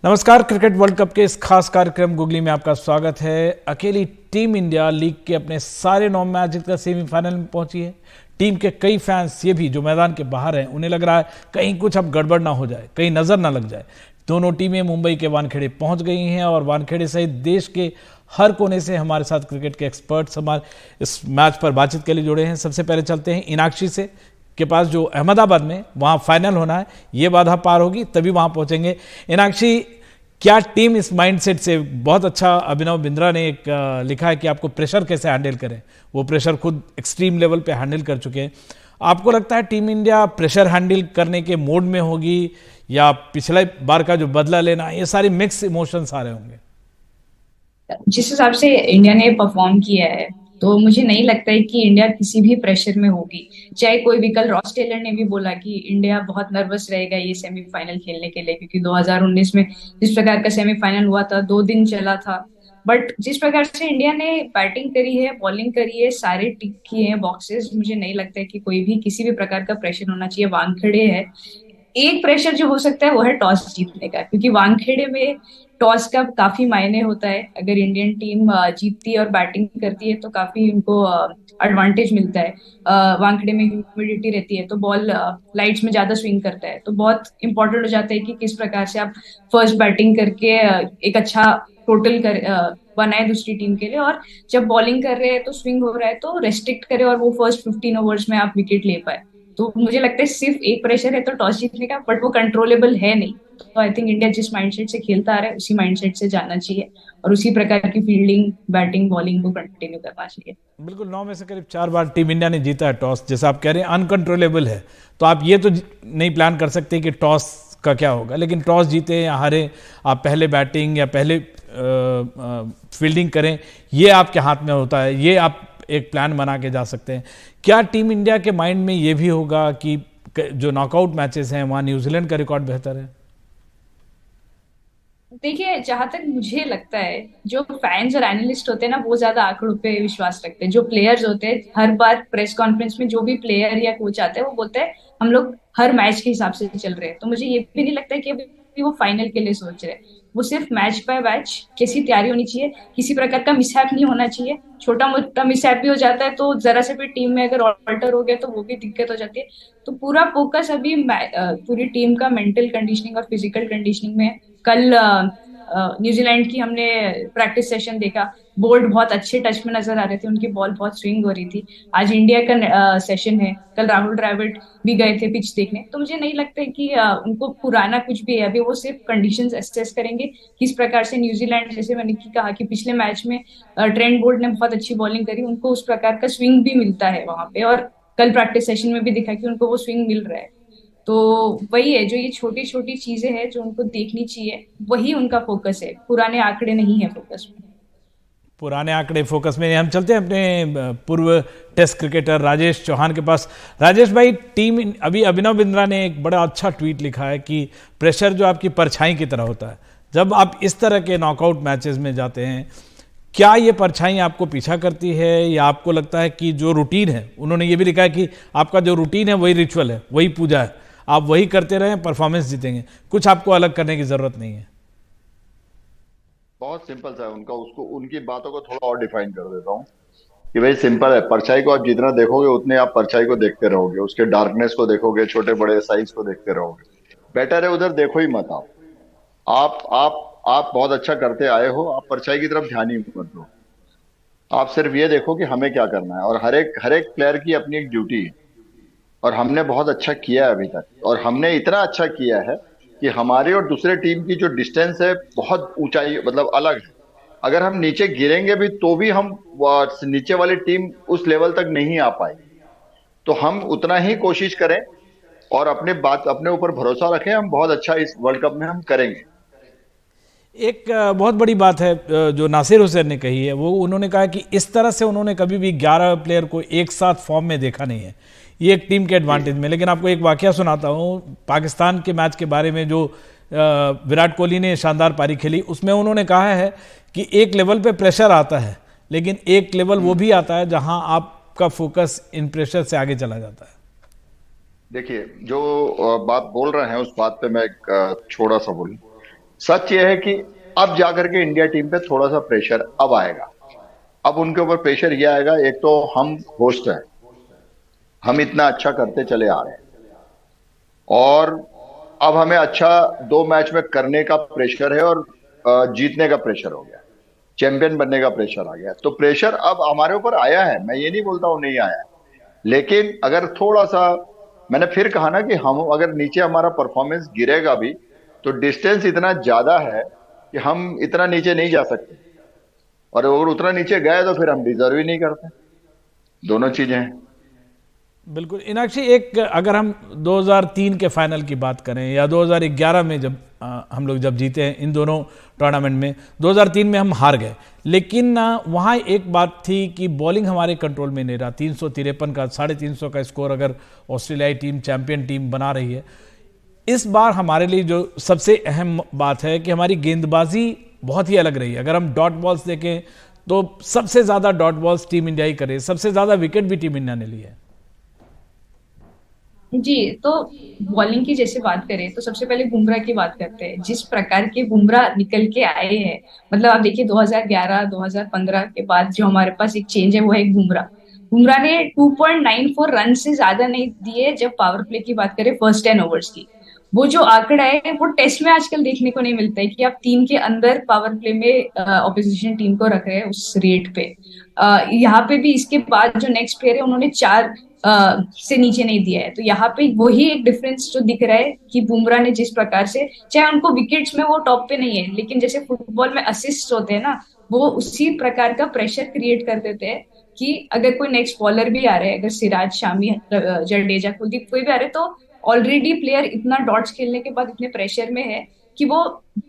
नमस्कार। Cricket world cup के इस खास कार्यक्रम गुगली में आपका स्वागत है। अकेली टीम इंडिया लीग के अपने सारे 9 मैच जीतकर सेमीफाइनल में पहुंची है। टीम के कई फैंस ये भी जो मैदान के बाहर हैं, उन्हें लग रहा है कहीं कुछ अब गड़बड़ ना हो जाए, कहीं नजर ना लग जाए। दोनों टीमें मुंबई के वानखेड़े पहुंच गई हैं और वानखेड़े सहित देश के हर कोने से हमारे साथ क्रिकेट के एक्सपर्ट्स हमारे इस मैच पर बातचीत के लिए जुड़े हैं। सबसे पहले चलते हैं इनाक्षी से के पास, जो अहमदाबाद में वहां फाइनल होना है, ये बाधा पार होगी तभी वहां पहुंचेंगे। इनाक्षी, क्या टीम इस माइंडसेट से, बहुत अच्छा अभिनव बिंद्रा ने एक लिखा है कि आपको प्रेशर कैसे हैंडल करें, वो प्रेशर खुद एक्सट्रीम लेवल पे हैंडल कर चुके हैं। आपको लगता है टीम इंडिया प्रेशर हैंडल करने के मोड में होगी या पिछले बार का जो बदला लेना, ये सारे मिक्स इमोशंस आ रहे होंगे? जिस हिसाब से इंडिया ने परफॉर्म किया है तो मुझे नहीं लगता है कि इंडिया किसी भी प्रेशर में होगी। चाहे कोई भी, कल रॉस टेलर ने भी बोला कि इंडिया बहुत नर्वस रहेगा ये सेमीफाइनल खेलने के लिए, क्योंकि 2019 में जिस प्रकार का सेमीफाइनल हुआ था, 2 दिन चला था। बट जिस प्रकार से इंडिया ने बैटिंग करी है, बॉलिंग करी है, सारे टिक किए हैं बॉक्सेस, मुझे नहीं लगता है कि कोई भी किसी भी प्रकार का प्रेशर होना चाहिए। वानखेड़े है, एक प्रेशर जो हो सकता है वो है टॉस जीतने का, क्योंकि वानखेड़े में टॉस का काफी मायने होता है। अगर इंडियन टीम जीतती है और बैटिंग करती है तो काफी उनको एडवांटेज मिलता है। वानखेड़े में ह्यूमिडिटी रहती है तो बॉल लाइट्स में ज्यादा स्विंग करता है, तो बहुत इंपॉर्टेंट हो जाता है कि किस प्रकार से आप फर्स्ट बैटिंग करके एक अच्छा टोटल बनाए दूसरी टीम के लिए, और जब बॉलिंग कर रहे हैं तो स्विंग हो रहा है तो रेस्ट्रिक्ट करे और वो फर्स्ट 15 ओवर्स में आप विकेट ले पाए। तो मुझे लगता है सिर्फ एक प्रेशर है तो टॉस जीतने का, बट वो कंट्रोलेबल है नहीं। तो आई थिंक इंडिया जिस माइंडसेट से खेलता आ रहा है उसी माइंडसेट से जाना चाहिए और उसी प्रकार की फील्डिंग, बैटिंग, बॉलिंग को कंटिन्यू करना चाहिए। बिल्कुल, 9 में से करीब 4 बार टीम इंडिया ने जीता है टॉस। जैसा आप कह रहे हैं अनकंट्रोलेबल है, तो आप ये तो नहीं प्लान कर सकते कि टॉस का क्या होगा, लेकिन टॉस जीते या हारे, आप पहले बैटिंग या पहले फील्डिंग करें, ये आपके हाथ में होता है। ये आप एक प्लान बना के जा सकते हैं। क्या टीम इंडिया के माइंड में ये भी होगा कि जो नॉकआउट मैचेस हैं वहां न्यूजीलैंड का रिकॉर्ड बेहतर है? देखिए, जहां तक मुझे लगता है, जो फैंस और एनालिस्ट होते हैं ना, वो ज्यादा आंकड़ों पे विश्वास रखते हैं। जो प्लेयर्स होते हैं, हर बार प्रेस कॉन्फ्रेंस में जो भी प्लेयर या कोच आते हैं वो बोलते हैं हम लोग हर मैच के हिसाब से चल रहे हैं। तो मुझे ये भी नहीं लगता है कि अभी वो फाइनल के लिए सोच रहे हैं। वो सिर्फ मैच बाय मैच कैसी तैयारी होनी चाहिए, किसी प्रकार का मिसहैप नहीं होना चाहिए। छोटा मोटा मिसहैप भी हो जाता है तो जरा से भी टीम में अगर ऑल्टर हो गया तो वो भी दिक्कत हो जाती है। तो पूरा फोकस अभी पूरी टीम का मेंटल कंडीशनिंग और फिजिकल कंडीशनिंग में है। कल न्यूजीलैंड की हमने प्रैक्टिस सेशन देखा, बोल्ट बहुत अच्छे टच में नजर आ रहे थे, उनकी बॉल बहुत स्विंग हो रही थी। आज इंडिया का सेशन है, कल राहुल द्रविड़ भी गए थे पिच देखने। तो मुझे नहीं लगता है कि उनको पुराना कुछ भी है। अभी वो सिर्फ कंडीशंस एसेस करेंगे, किस प्रकार से न्यूजीलैंड, जैसे मैंने कहा कि पिछले मैच में ट्रेंट बोल्ट ने बहुत अच्छी बॉलिंग करी, उनको उस प्रकार का स्विंग भी मिलता है वहां पे, और कल प्रैक्टिस सेशन में भी दिखा कि उनको वो स्विंग मिल रहा है। तो वही है, जो ये छोटी छोटी चीजें हैं जो उनको देखनी चाहिए, वही उनका फोकस है, पुराने आंकड़े नहीं है फोकस में। पुराने आंकड़े फोकस में। हम चलते हैं अपने पूर्व टेस्ट क्रिकेटर राजेश चौहान के पास। राजेश भाई, टीम अभी अभिनव बिंद्रा ने एक बड़ा अच्छा ट्वीट लिखा है कि प्रेशर जो आपकी परछाई की तरह होता है, जब आप इस तरह के नॉकआउट मैचेस में जाते हैं, क्या ये परछाई आपको पीछा करती है या आपको लगता है कि जो रूटीन है, उन्होंने ये भी लिखा है कि आपका जो रूटीन है वही रिचुअल है, वही पूजा है, आप वही करते रहें, परफॉर्मेंस जीतेंगे, कुछ आपको अलग करने की जरूरत नहीं है? बहुत सिंपल सा है उनका। उसको, उनकी बातों को थोड़ा और डिफाइन कर देता हूँ कि भाई सिंपल है। परछाई को आप जितना देखोगे उतने आप परछाई को देखते रहोगे, उसके डार्कनेस को देखोगे, छोटे बड़े साइज को देखते रहोगे। बेटर है उधर देखो ही मत। आप बहुत अच्छा करते आए हो, आप परछाई की तरफ ध्यान ही मत दो। आप सिर्फ ये देखो कि हमें क्या करना है, और हर एक प्लेयर की अपनी एक ड्यूटी है। और हमने बहुत अच्छा किया है अभी तक, और हमने इतना अच्छा किया है कि हमारी और दूसरे टीम की जो डिस्टेंस है बहुत ऊंचाई, मतलब अलग है। अगर हम नीचे गिरेंगे भी तो भी हम नीचे वाली टीम उस लेवल तक नहीं आ पाएगी। तो हम उतना ही कोशिश करें और अपने ऊपर भरोसा रखें। हम बहुत अच्छा इस वर्ल्ड कप में हम करेंगे। एक बहुत बड़ी बात है जो नासिर हुसैन ने कही है, वो उन्होंने कहा कि इस तरह से उन्होंने कभी भी 11 प्लेयर को एक साथ फॉर्म में देखा नहीं है, ये एक टीम के एडवांटेज में। लेकिन आपको एक वाकया सुनाता हूँ पाकिस्तान के मैच के बारे में, जो विराट कोहली ने शानदार पारी खेली, उसमें उन्होंने कहा है कि एक लेवल पे प्रेशर आता है, लेकिन एक लेवल वो भी आता है जहां आपका फोकस इन प्रेशर से आगे चला जाता है। देखिए, जो बात बोल रहे हैं उस बात पे मैं एक छोटा सा बोलूं। सच ये है कि अब जाकर के इंडिया टीम पे थोड़ा सा प्रेशर अब आएगा। अब उनके ऊपर प्रेशर ये आएगा, एक तो हम होस्ट हैं, हम इतना अच्छा करते चले आ रहे हैं, और अब हमें अच्छा 2 मैच में करने का प्रेशर है, और जीतने का प्रेशर हो गया, चैंपियन बनने का प्रेशर आ गया। तो प्रेशर अब हमारे ऊपर आया है, मैं ये नहीं बोलता हूं नहीं आया है, लेकिन अगर थोड़ा सा, मैंने फिर कहा ना कि हम अगर नीचे हमारा परफॉर्मेंस गिरेगा भी तो डिस्टेंस इतना ज्यादा है कि हम इतना नीचे नहीं जा सकते, और अगर उतना नीचे गए तो फिर हम डिजर्व ही नहीं करते। दोनों चीजें हैं। बिल्कुल। इनाक्षी, एक अगर हम 2003 के फाइनल की बात करें या 2011 में जब हम लोग जब जीते हैं इन दोनों टूर्नामेंट में, 2003 में हम हार गए, लेकिन वहाँ एक बात थी कि बॉलिंग हमारे कंट्रोल में नहीं रहा। 353 का 350 का स्कोर अगर ऑस्ट्रेलियाई टीम चैंपियन टीम बना रही है। इस बार हमारे लिए जो सबसे अहम बात है कि हमारी गेंदबाजी बहुत ही अलग रही है। अगर हम डॉट बॉल्स देखें तो सबसे ज़्यादा डॉट बॉल्स टीम इंडिया ही करे, सबसे ज़्यादा विकेट भी टीम इंडिया ने ली है। जी, तो बॉलिंग की जैसे बात करें तो सबसे पहले बुमराह की बात करते हैं। जिस प्रकार के बुमराह निकल के आए हैं, मतलब आप देखिए 2011 2015 के बाद जो हमारे पास एक चेंज है वो है एक बुमराह। बुमराह ने 2.94 रन से ज्यादा नहीं दिए जब पावर प्ले की बात करें फर्स्ट 10 ओवर्स की। वो जो आंकड़ा है वो टेस्ट में आजकल देखने को नहीं मिलता है कि आप 3 के अंदर पावर प्ले में ऑपोजिशन टीम को रख रहे हैं उस रेट पे। यहाँ पे भी इसके बाद जो नेक्स्ट प्लेयर है उन्होंने 4 से नीचे नहीं दिया है। तो यहाँ पे वही एक डिफरेंस जो दिख रहा है कि बुमराह ने जिस प्रकार से, चाहे उनको विकेट्स में वो टॉप पे नहीं है, लेकिन जैसे फुटबॉल में असिस्ट होते हैं ना, वो उसी प्रकार का प्रेशर क्रिएट कर देते हैं कि अगर कोई नेक्स्ट बॉलर भी आ रहे हैं, अगर सिराज, शामी, जडेजा, कुलदीप कोई भी आ रहे हैं, तो ऑलरेडी प्लेयर इतना डॉट्स खेलने के बाद इतने प्रेशर में है कि वो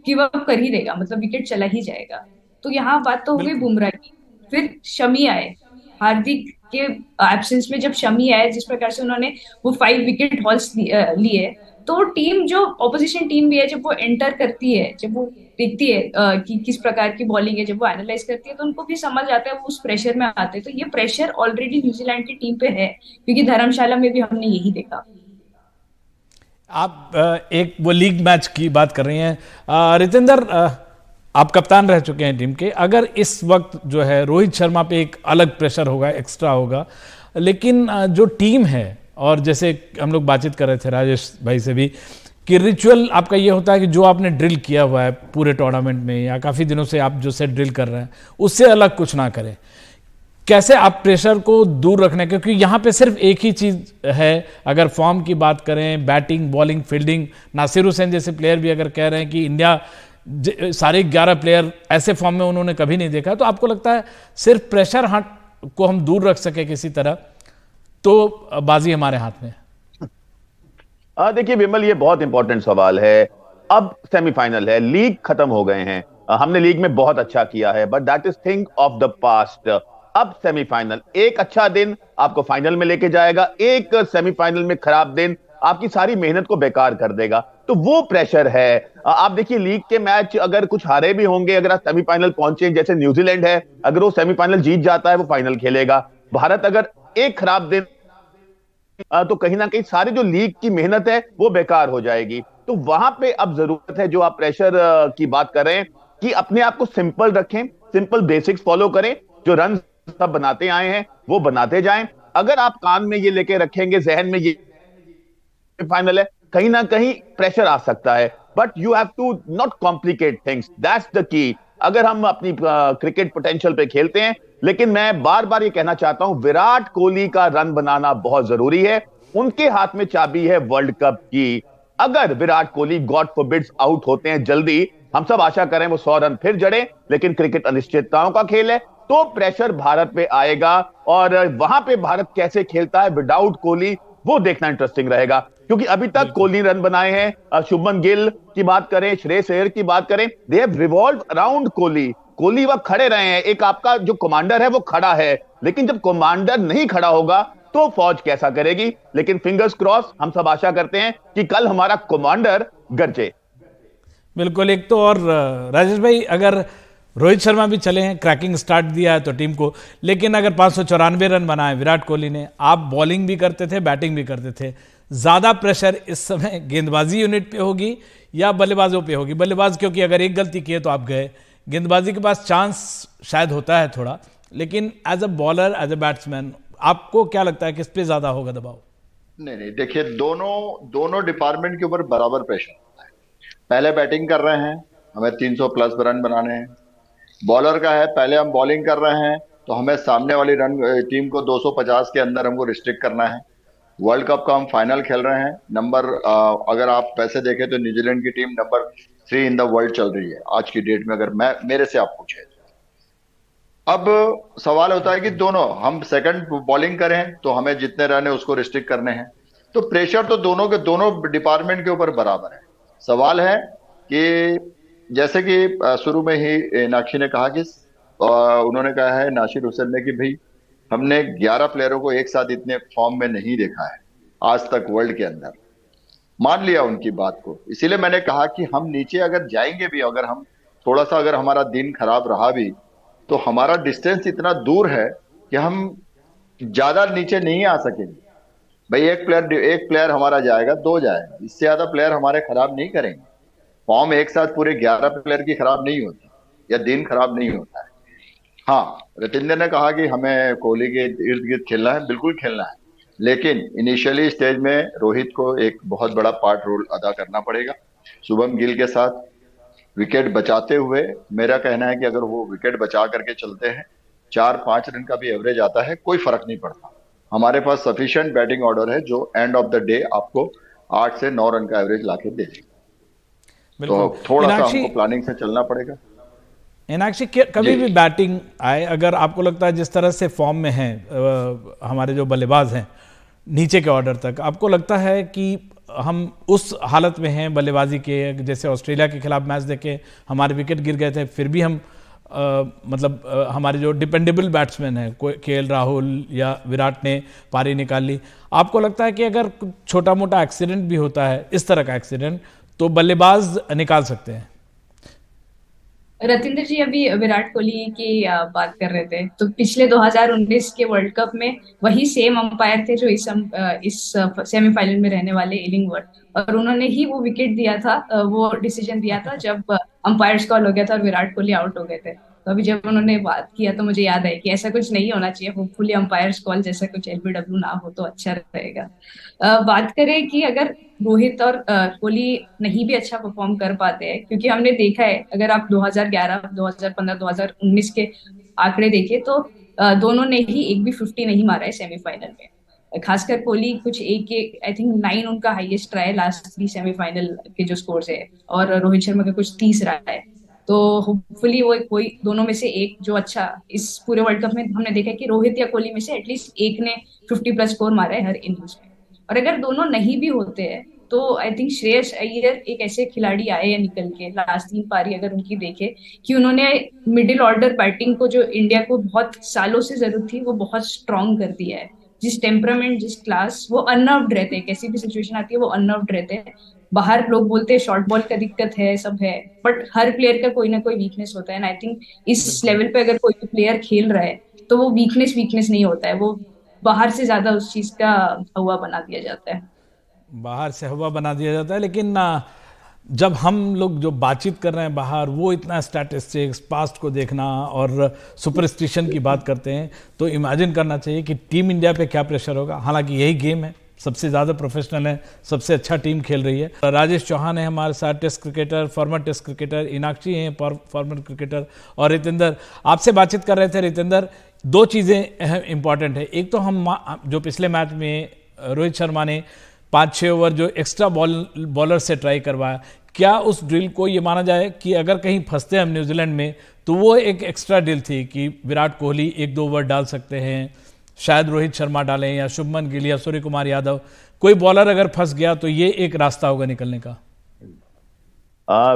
गिव अप कर ही देगा, मतलब विकेट चला ही जाएगा। तो यहाँ बात तो हो गई बुमराह की। फिर शमी आए, हार्दिक के एब्सेंस में जब शमी आए, जिस प्रकार से उन्होंने वो 5 विकेट हॉल्स लिए, तो टीम जो ऑपोजिशन टीम भी है, जब वो एंटर करती है, जब वो देखती है कि किस प्रकार की बॉलिंग है, जब वो एनालाइज करती है, तो उनको भी समझ आता है, वो उस प्रेशर में आते हैं। तो ये प्रेशर ऑलरेडी न्यूजीलैंड की टीम पे है, क्योंकि धर्मशाला में भी हमने यही देखा। आप एक वो लीग मैच की बात कर रही हैं, रितेंद्र, आप कप्तान रह चुके हैं टीम के। अगर इस वक्त जो है रोहित शर्मा पे एक अलग प्रेशर होगा, एक्स्ट्रा होगा, लेकिन जो टीम है, और जैसे हम लोग बातचीत कर रहे थे राजेश भाई से भी, कि रिचुअल आपका ये होता है कि जो आपने ड्रिल किया हुआ है पूरे टूर्नामेंट में या काफ़ी दिनों से आप जो से ड्रिल कर रहे हैं उससे अलग कुछ ना करें। कैसे आप प्रेशर को दूर रखने, क्योंकि यहाँ पे सिर्फ एक ही चीज़ है, अगर फॉर्म की बात करें, batting, bowling, fielding, Nasir Hussain जैसे प्लेयर भी अगर कह रहे हैं कि इंडिया सारे 11 प्लेयर ऐसे फॉर्म में उन्होंने कभी नहीं देखा, तो आपको लगता है सिर्फ प्रेशर हट को हम दूर रख सके किसी तरह तो बाजी हमारे हाथ में? देखिए विमल, ये बहुत इंपॉर्टेंट सवाल है। अब सेमीफाइनल है, लीग खत्म हो गए हैं, हमने लीग में बहुत अच्छा किया है, but that is thing of the past. अब सेमीफाइनल, एक अच्छा दिन आपको फाइनल में लेके जाएगा, एक सेमीफाइनल में खराब दिन आपकी सारी मेहनत को बेकार कर देगा। तो वो प्रेशर है। आप देखिए लीग के मैच अगर कुछ हारे भी होंगे, अगर आप सेमीफाइनल पहुंचे, जैसे न्यूजीलैंड है, अगर वो सेमीफाइनल जीत जाता है वो फाइनल खेलेगा। भारत अगर एक खराब दिन तो कहीं ना कहीं सारी जो लीग की मेहनत है वो बेकार हो जाएगी। तो वहां पे अब जरूरत है, जो आप प्रेशर की बात कर रहे हैं, कि अपने आप को सिंपल रखें, सिंपल बेसिक्स फॉलो करें, जो रन सब बनाते आए हैं वो बनाते जाएं। अगर आप कान में ये लेके रखेंगे, जहन में ये फाइनल है, कहीं ना कहीं प्रेशर आ सकता है, but you have to not complicate things, that's the key. अगर हम अपनी क्रिकेट पोटेंशियल पे खेलते हैं, लेकिन मैं बार बार ये कहना चाहता हूं, विराट कोहली का रन बनाना बहुत जरूरी है। उनके हाथ में चाबी है वर्ल्ड कप की। अगर Virat Kohli God forbids out होते हैं जल्दी, हम सब आशा करें वो 100 रन फिर जड़े, लेकिन क्रिकेट अनिश्चितताओं का खेल है, तो प्रेशर भारत पे आएगा। और वहां पे भारत कैसे खेलता है विदाउट कोहली, वो देखना इंटरेस्टिंग रहेगा। क्योंकि अभी तक कोहली रन बनाए हैं, शुभमन गिल की बात करें, श्रेयस अय्यर की बात करें, they have revolved around Kohli. Kohli वह खड़े रहे हैं, एक आपका जो कमांडर है वो खड़ा है, लेकिन जब कमांडर नहीं खड़ा होगा तो फौज कैसा करेगी। लेकिन फिंगर्स क्रॉस, हम सब आशा करते हैं कि कल हमारा कमांडर गरजे। बिल्कुल। एक तो और राजेश भाई, अगर रोहित शर्मा भी चले हैं, क्रैकिंग स्टार्ट दिया है तो टीम को, लेकिन अगर 594 रन बनाए विराट कोहली ने, आप बॉलिंग भी करते थे, बैटिंग भी करते थे, ज्यादा प्रेशर इस समय गेंदबाजी यूनिट पे होगी या बल्लेबाजों पे होगी? बल्लेबाज क्योंकि अगर एक गलती किए तो आप गए, गेंदबाजी के पास चांस शायद होता है थोड़ा, लेकिन as a bowler, as a batsman, आपको क्या लगता है किस पे ज्यादा होगा दबाव? नहीं नहीं, देखिए दोनों डिपार्टमेंट के ऊपर बराबर प्रेशर होता है। पहले बैटिंग कर रहे हैं, हमें 300 प्लस रन बनाने हैं। बॉलर का है, पहले हम बॉलिंग कर रहे हैं तो हमें सामने वाली रन टीम को 250 के अंदर हमको रिस्ट्रिक्ट करना है। वर्ल्ड कप का हम फाइनल खेल रहे हैं। अगर आप वैसे देखें तो न्यूजीलैंड की team number 3 in the world चल रही है आज की डेट में, अगर मेरे से आप पूछे। अब सवाल होता है कि दोनों हम सेकंड बॉलिंग करें तो हमें जितने रन है उसको रिस्ट्रिक्ट करने हैं। तो प्रेशर तो दोनों डिपार्टमेंट के ऊपर बराबर है। सवाल है कि जैसे कि शुरू में ही नाक्षी ने कहा कि उन्होंने कहा है, नासिर हुसैन ने, कि भाई हमने 11 प्लेयरों को एक साथ इतने फॉर्म में नहीं देखा है आज तक वर्ल्ड के अंदर। मान लिया उनकी बात को, इसीलिए मैंने कहा कि हम नीचे अगर जाएंगे भी, अगर हम थोड़ा सा अगर हमारा दिन खराब रहा भी तो हमारा डिस्टेंस इतना दूर है कि हम ज्यादा नीचे नहीं आ सकेंगे। भाई एक प्लेयर हमारा जाएगा, दो जाएगा, इससे ज्यादा प्लेयर हमारे खराब नहीं करेंगे। फॉर्म एक साथ पूरे 11 प्लेयर की खराब नहीं होती या दिन खराब नहीं होता है। हाँ, रतिंदर ने कहा कि हमें कोहली के इर्द गिर्द खेलना है, बिल्कुल खेलना है, लेकिन इनिशियली स्टेज में रोहित को एक बहुत बड़ा रोल अदा करना पड़ेगा। शुभम गिल के साथ विकेट बचाते हुए मेरा कहना है कि अगर वो विकेट बचा करके चलते हैं, 4-5 रन का भी एवरेज आता है, कोई फर्क नहीं पड़ता। हमारे पास सफिशिएंट बैटिंग ऑर्डर है जो एंड ऑफ द डे आपको 8 से 9 रन का एवरेज लाके दे देगा। तो थोड़ा सा हमको प्लानिंग से चलना पड़ेगा। मीनाक्षी, कभी भी बैटिंग आए, अगर आपको लगता है जिस तरह से फॉर्म में हैं हमारे जो बल्लेबाज हैं नीचे के ऑर्डर तक, आपको लगता है कि हम उस हालत में हैं बल्लेबाजी के, जैसे ऑस्ट्रेलिया के खिलाफ मैच देखे हमारे विकेट गिर गए थे, फिर भी हम हमारे जो डिपेंडेबल बैट्समैन हैं, केएल राहुल या विराट ने पारी निकाल ली। आपको लगता है कि अगर छोटा मोटा एक्सीडेंट भी होता है, इस तरह का एक्सीडेंट, तो बल्लेबाज निकाल सकते हैं? रतिंदर जी अभी विराट कोहली की बात कर रहे थे, तो पिछले 2019 के वर्ल्ड कप में वही सेम अंपायर थे जो इस सेमीफाइनल में रहने वाले इलिंगवर्थ, और उन्होंने ही वो विकेट दिया था, वो डिसीजन दिया था जब अंपायर्स कॉल हो गया था और विराट कोहली आउट हो गए थे। तो अभी जब उन्होंने बात किया तो मुझे याद है कि ऐसा कुछ नहीं होना चाहिए। होपफुली अंपायर्स कॉल जैसा कुछ एलबीडब्ल्यू ना हो तो अच्छा रहेगा। बात करें कि अगर रोहित और कोहली नहीं भी अच्छा परफॉर्म कर पाते हैं, क्योंकि हमने देखा है, अगर आप 2011, 2015, 2019 के आंकड़े देखें तो दोनों ने ही एक भी 50 नहीं मारा है सेमीफाइनल में। खासकर कोहली कुछ एक आई थिंक 9 उनका हाईएस्ट रहा है लास्ट 3 सेमीफाइनल के जो स्कोर्स है, और रोहित शर्मा का कुछ 30 रहा है। तो होपफुली वो कोई दोनों में से एक जो अच्छा, इस पूरे वर्ल्ड कप में हमने देखा है कि रोहित या कोहली में से एटलीस्ट एक ने 50 प्लस स्कोर मारा है हर इनिंग्स में। और अगर दोनों नहीं भी होते हैं तो आई थिंक श्रेयस अय्यर एक ऐसे खिलाड़ी आए हैं निकल के, लास्ट 3 पारी अगर उनकी देखे, कि उन्होंने मिडिल ऑर्डर बैटिंग को जो इंडिया को बहुत सालों से जरूरत थी वो बहुत स्ट्रॉन्ग कर दिया है। जिस टेम्परामेंट, जिस क्लास, वो अननर्व्ड रहते हैं, कैसी भी सिचुएशन आती है वो अननर्व्ड रहते हैं। बाहर लोग बोलते हैं शॉर्ट बॉल का दिक्कत है, सब है, बट हर प्लेयर का कोई ना कोई वीकनेस होता है। एंड आई थिंक इस लेवल पे अगर कोई भी प्लेयर खेल रहा है तो वो वीकनेस नहीं होता है, वो बाहर से ज्यादा उस चीज का हवा बना दिया जाता है, बाहर से हवा बना दिया जाता है। लेकिन जब हम लोग जो बातचीत कर रहे हैं बाहर, वो इतना स्टैटिस्टिक्स, पास्ट को देखना और सुपरस्टिशन की बात करते हैं, तो इमेजिन करना चाहिए कि टीम इंडिया पे क्या प्रेशर होगा। हालांकि यही गेम है, सबसे ज़्यादा प्रोफेशनल है, सबसे अच्छा टीम खेल रही है। राजेश चौहान है हमारे साथ, test cricketer, former test cricketer, Inakshi हैं फॉर्मर क्रिकेटर, और रितेंद्र। आपसे बातचीत कर रहे थे रितेंद्र, 2 चीज़ें इंपॉर्टेंट है। एक तो हम जो पिछले मैच में रोहित शर्मा ने 5-6 ओवर जो एक्स्ट्रा बॉलर से ट्राई करवाया, क्या उस ड्रिल को ये माना जाए कि अगर कहीं फंसते हम न्यूजीलैंड में तो वो एक एक्स्ट्रा ड्रिल थी कि विराट कोहली 1-2 ओवर डाल सकते हैं, शायद रोहित शर्मा डालें या शुभमन गिल या सूर्य कुमार यादव, कोई बॉलर अगर फंस गया तो ये एक रास्ता होगा निकलने का?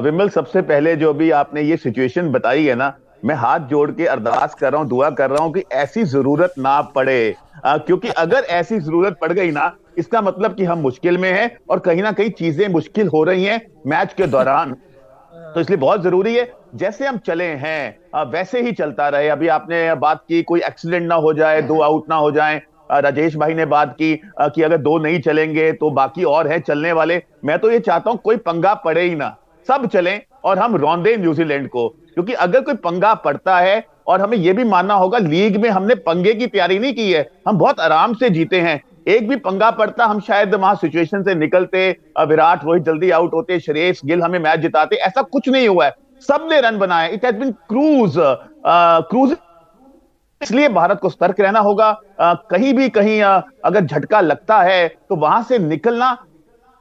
विमल, सबसे पहले जो भी आपने ये सिचुएशन बताई है ना, मैं हाथ जोड़ के अरदास कर रहा हूं, दुआ कर रहा हूं कि ऐसी जरूरत ना पड़े, क्योंकि अगर ऐसी जरूरत पड़ गई ना, इसका मतलब कि हम मुश्किल में हैं और कहीं ना कहीं चीजें मुश्किल हो रही हैं मैच के दौरान। तो इसलिए बहुत जरूरी है जैसे हम चले हैं वैसे ही चलता रहे। अभी आपने बात की कोई एक्सीडेंट ना हो जाए, 2 आउट ना हो जाए, राजेश भाई ने बात की कि अगर 2 नहीं चलेंगे तो बाकी और है चलने वाले। मैं तो ये चाहता हूं कोई पंगा पड़े ही ना, सब चलें और हम रौंदे न्यूजीलैंड को, क्योंकि अगर कोई पंगा पड़ता है, और हमें यह भी मानना होगा लीग में हमने पंगे की तैयारी नहीं की है, हम बहुत आराम से जीते हैं। एक भी पंगा पड़ता हम शायद वहां सिचुएशन से निकलते, विराट रोहित जल्दी आउट होते, श्रेयस गिल हमें मैच जिताते। ऐसा कुछ नहीं हुआ है, सबने रन बनाए। It has been cruise. इसलिए भारत को सतर्क रहना होगा। कहीं भी कहीं अगर झटका लगता है तो वहां से निकलना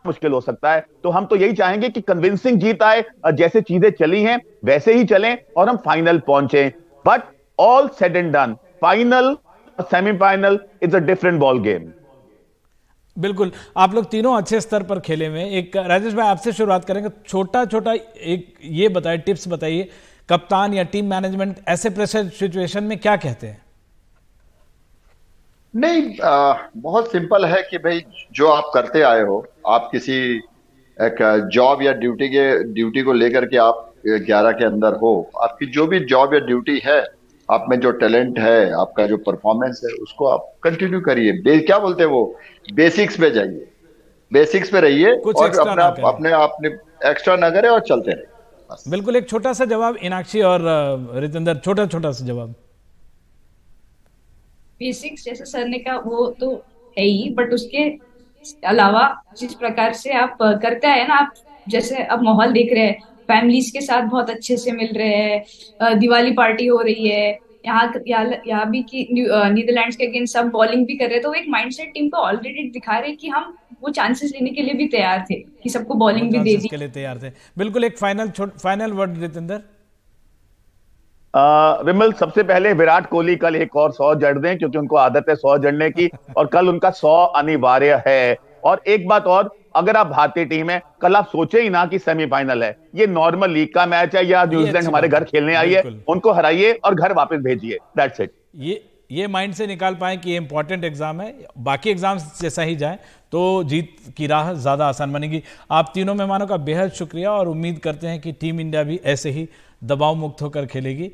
मुश्किल हो सकता है। तो हम तो यही चाहेंगे कि कन्विंसिंग जीत आए, जैसे चीजें चली हैं वैसे ही चलें और हम फाइनल पहुंचे। But all said and done, final semifinal is a different ball game. बिल्कुल, आप लोग तीनों अच्छे स्तर पर खेले हुए हैं। एक राजेश भाई आपसे शुरुआत करेंगे, छोटा छोटा एक ये बताइए, टिप्स बताइए, कप्तान या टीम मैनेजमेंट ऐसे प्रेशर सिचुएशन में क्या कहते हैं? नहीं, बहुत सिंपल है कि भाई जो आप करते आए हो, आप किसी एक जॉब या ड्यूटी को लेकर के आप 11 के अंदर हो, आपकी जो भी जॉब या ड्यूटी है, आप में जो टैलेंट है, आपका जो परफॉर्मेंस है, उसको आप कंटिन्यू करिए। क्या बोलते हैं वो, बेसिक्स पे जाइए, बेसिक्स पे रहिए कुछ और एक्स्ट्रा ना करें। अपने एक्स्ट्रा ना करें और चलते रहिए बस। बिल्कुल, एक छोटा सा जवाब इनाक्षी और रितेंद्र, छोटा छोटा सा जवाब। बेसिक्स जैसे सर ने कहा वो तो है ही, बट उसके अलावा जिस प्रकार से आप करते हैं ना, आप जैसे अब माहौल देख रहे हैं, फैमिलीज के साथ बहुत अच्छे से मिल रहे हैं, दिवाली पार्टी हो रही है यहाँ भी कि नीदरलैंड्स के अगेंस्ट सब बॉलिंग भी कर रहे हैं, तो वो एक माइंडसेट टीम को ऑलरेडी दिखा रहे हैं कि हम वो चांसेस लेने के लिए भी तैयार थे कि सबको बॉलिंग भी दे दी। के लिए तैयार थे। बिल्कुल, एक फाइनल वर्ड रितेंद्र। विमल, सबसे पहले विराट कोहली कल एक और 100 जड़ दें, क्योंकि उनको आदत है 100 जड़ने की, और कल उनका 100 अनिवार्य है। और एक बात और, अगर आप भारतीय टीम है, कल आप सोचे ही ना कि सेमीफाइनल है, ये नॉर्मल लीग का मैच है, या न्यूजीलैंड हमारे घर खेलने आई है, उनको हराइए और घर वापस भेजिए, दैट्स इट। ये माइंड से निकाल पाए कि ये इंपॉर्टेंट एग्जाम है, बाकी एग्जाम्स जैसा ही जाए तो जीत की राह ज्यादा आसान बनेगी। आप तीनों मेहमानों का बेहद शुक्रिया और उम्मीद करते हैं कि टीम इंडिया भी ऐसे ही दबाव मुक्त होकर खेलेगी।